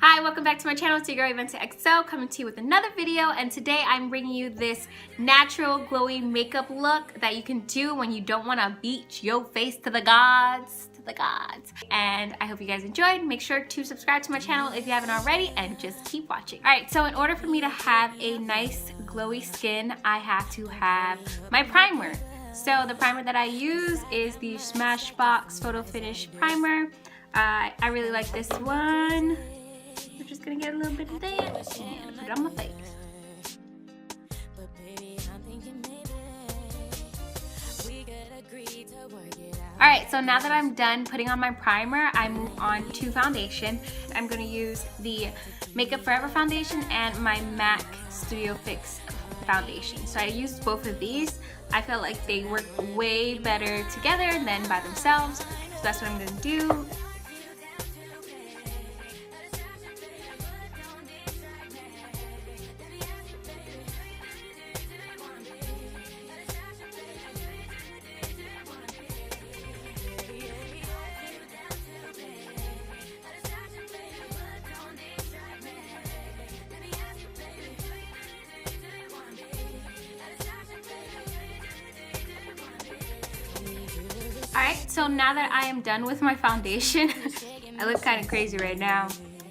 Hi, welcome back to my channel. It's your girl EVEXO coming to you with another video, and today I'm bringing you this natural glowy makeup look that you can do when you don't want to beat your face to the gods. And I hope you guys enjoyed. Make sure to subscribe to my channel if you haven't already and just keep watching. Alright, so in order for me to have a nice glowy skin, I have to have my primer. So the primer that I use is the Smashbox Photo Finish Primer. I really like this one. I'm just gonna get a little bit of that and put it on my face. Alright, so now that I'm done putting on my primer, I move on to foundation. I'm going to use the Makeup Forever foundation and my MAC Studio Fix foundation. So I used both of these. I felt like they work way better together than by themselves. So that's what I'm going to do. Alright, so now that I am done with my foundation, I look kind of crazy right now,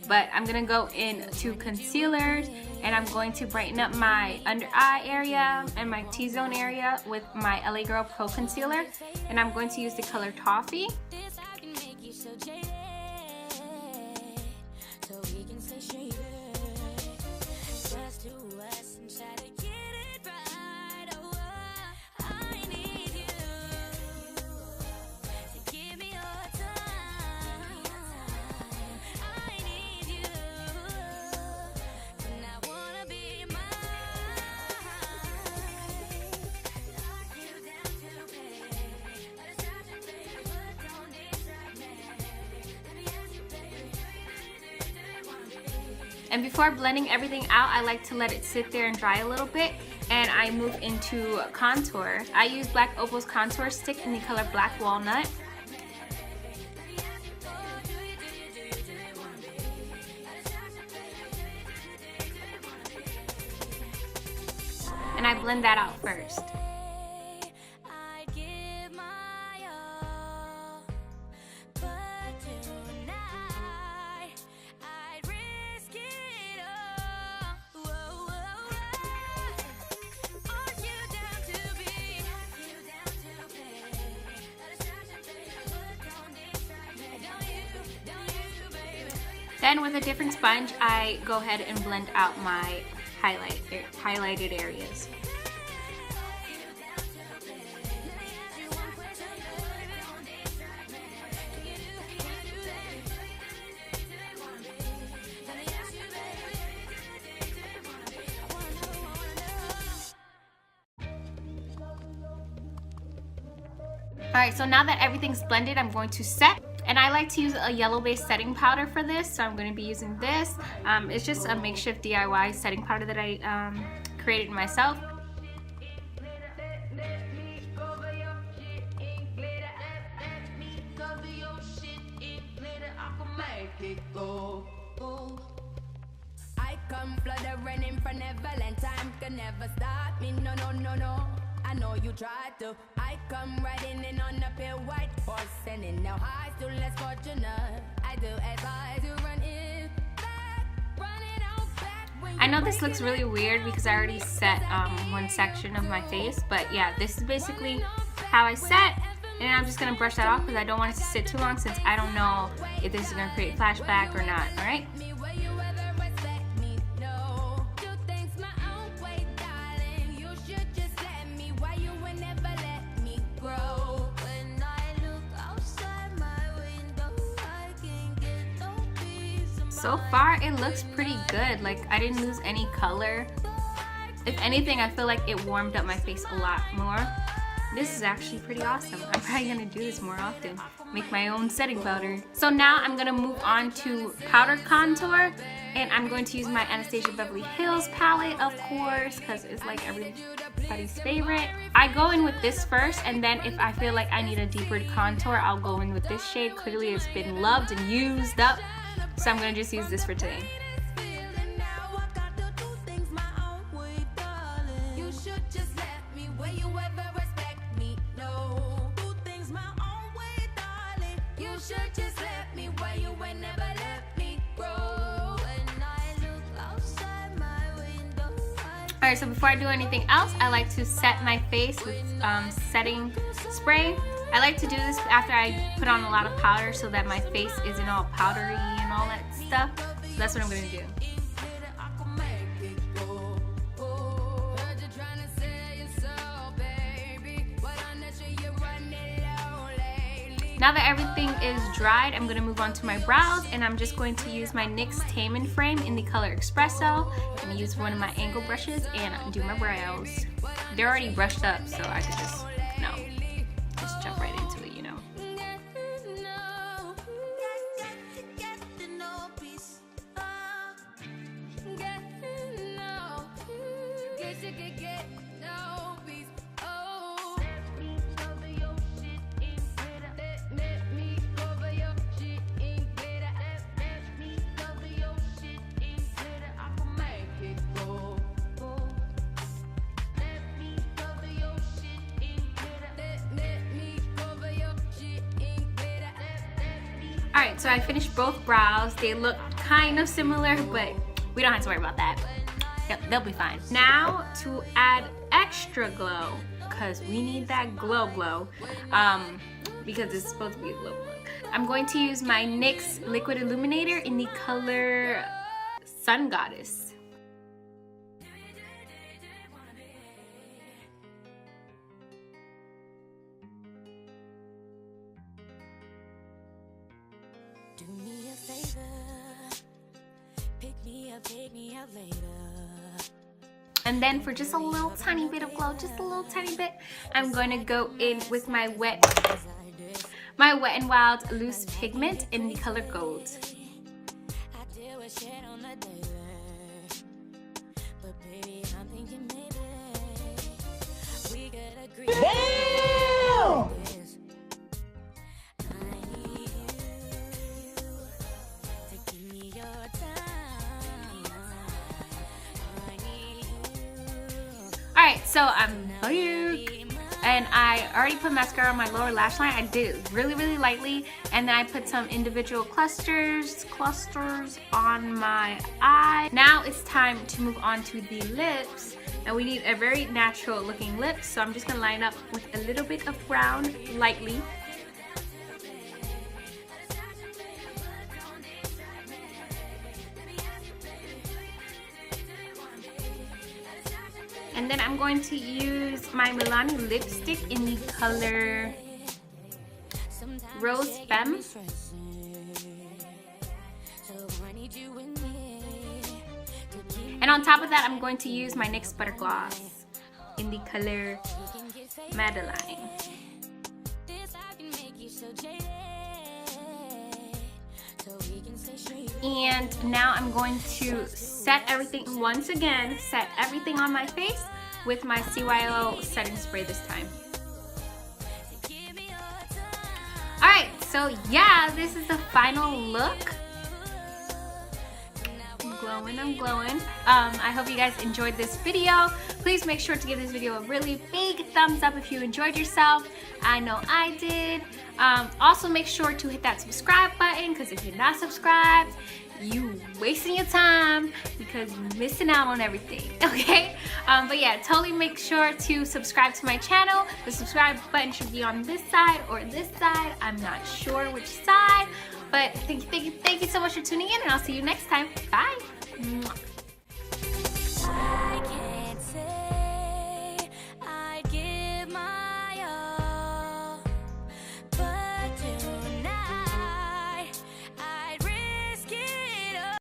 but I'm going to go into concealers and I'm going to brighten up my under eye area and my T-zone area with my LA Girl Pro Concealer, and I'm going to use the color Toffee. And before blending everything out, I like to let it sit there and dry a little bit, and I move into contour. I use Black Opal's contour stick in the color Black Walnut. And I blend that out first. Then with a different sponge, I go ahead and blend out my highlighted areas. Alright, so now that everything's blended, I'm going to set. And I like to use a yellow-based setting powder for this, so I'm going to be using this. It's just a makeshift DIY setting powder that I created myself. I come fluttering in for Neverland, time can never stop me, no, no, no, no. I know you tried to. I come riding in on a pale white horse, and in now high, still less fortunate. I do advise you run in back, running out back. I know this looks really weird because I already set one section of my face, but yeah, this is basically how I set. And I'm just gonna brush that off because I don't want it to sit too long, since I don't know if this is gonna create flashback or not. All right. So far, it looks pretty good. Like, I didn't lose any color. If anything, I feel like it warmed up my face a lot more. This is actually pretty awesome. I'm probably gonna do this more often. Make my own setting powder. So now I'm gonna move on to powder contour, and I'm going to use my Anastasia Beverly Hills palette, of course, because it's like everybody's favorite. I go in with this first, and then if I feel like I need a deeper contour, I'll go in with this shade. Clearly it's been loved and used up. So I'm gonna just use this for today. Alright, so before I do anything else, I like to set my face with setting spray. I like to do this after I put on a lot of powder so that my face isn't all powdery and all that stuff. So that's what I'm going to do. Now that everything is dried, I'm going to move on to my brows, and I'm just going to use my NYX Taman Frame in the color Espresso. I'm going to use one of my angle brushes and do my brows. They're already brushed up, so I could just, just jump right into it, you know. Alright, so I finished both brows. They look kind of similar, but we don't have to worry about that. Yep, they'll be fine. Now to add extra glow, because we need that glow, because it's supposed to be a glow look. I'm going to use my NYX Liquid Illuminator in the color Sun Goddess. Do me a favor, pick me up later. And then for just a little tiny bit of glow, just a little tiny bit, I'm going to go in with my Wet n Wild Loose Pigment in the color Gold. Damn! Alright, so I'm back, and I already put mascara on my lower lash line. I did it really, really lightly, and then I put some individual clusters on my eye. Now it's time to move on to the lips, and we need a very natural looking lip, so I'm just gonna line up with a little bit of brown lightly. And then I'm going to use my Milani lipstick in the color Rose Femme. And on top of that, I'm going to use my NYX Butter Gloss in the color Madeline. And now I'm going to set everything once again, set everything on my face with my CYO setting spray this time. Alright, so yeah, this is the final look. I'm glowing. I hope you guys enjoyed this video. Please make sure to give this video a really big thumbs up if you enjoyed yourself. I know I did. Also make sure to hit that subscribe button, because if you're not subscribed, you wasting your time because you're missing out on everything, okay? But yeah, totally make sure to subscribe to my channel. The subscribe button should be on this side or this side. I'm not sure which side, but thank you so much for tuning in, and I'll see you next time. Bye. Mwah.